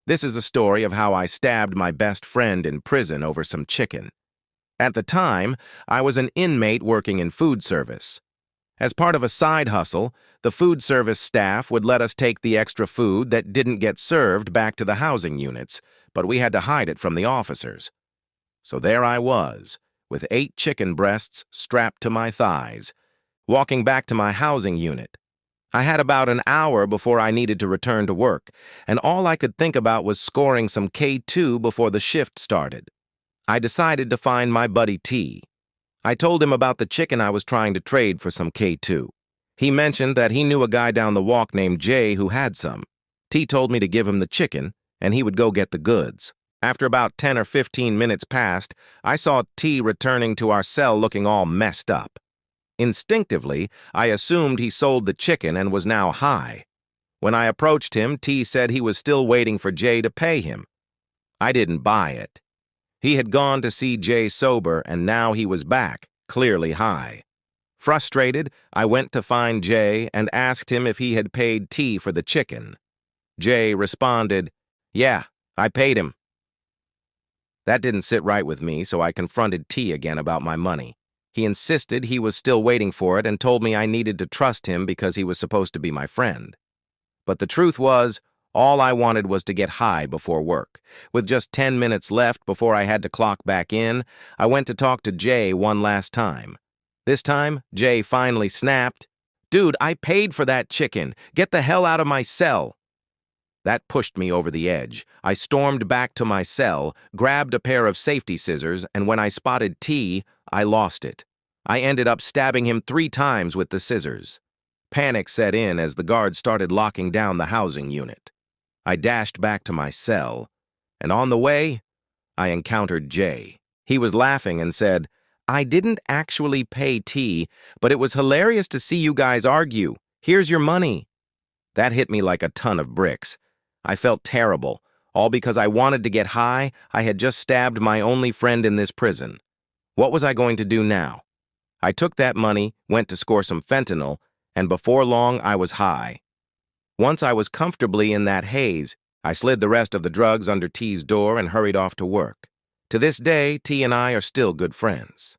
This is a story of how I stabbed my best friend in prison over some chicken. At the time, I was an inmate working in food service. As part of a side hustle, the food service staff would let us take the extra food that didn't get served back to the housing units, but we had to hide it from the officers. So there I was, with 8 chicken breasts strapped to my thighs, walking back to my housing unit. I had about an hour before I needed to return to work, and all I could think about was scoring some K2 before the shift started. I decided to find my buddy T. I told him about the chicken I was trying to trade for some K2. He mentioned that he knew a guy down the walk named Jay who had some. T told me to give him the chicken, and he would go get the goods. After about 10 or 15 minutes passed, I saw T returning to our cell looking all messed up. Instinctively, I assumed he sold the chicken and was now high. When I approached him, T said he was still waiting for Jay to pay him. I didn't buy it. He had gone to see Jay sober, and now he was back, clearly high. Frustrated, I went to find Jay and asked him if he had paid T for the chicken. Jay responded, "Yeah, I paid him." That didn't sit right with me, so I confronted T again about my money. He insisted he was still waiting for it and told me I needed to trust him because he was supposed to be my friend. But the truth was, all I wanted was to get high before work. With just 10 minutes left before I had to clock back in, I went to talk to Jay one last time. This time, Jay finally snapped, "Dude, I paid for that chicken. Get the hell out of my cell." That pushed me over the edge. I stormed back to my cell, grabbed a pair of safety scissors, and when I spotted T, I lost it. I ended up stabbing him 3 times with the scissors. Panic set in as the guards started locking down the housing unit. I dashed back to my cell, and on the way, I encountered Jay. He was laughing and said, "I didn't actually pay T, but it was hilarious to see you guys argue. Here's your money." That hit me like a ton of bricks. I felt terrible, all because I wanted to get high. I had just stabbed my only friend in this prison. What was I going to do now? I took that money, went to score some fentanyl, and before long I was high. Once I was comfortably in that haze, I slid the rest of the drugs under T's door and hurried off to work. To this day, T and I are still good friends.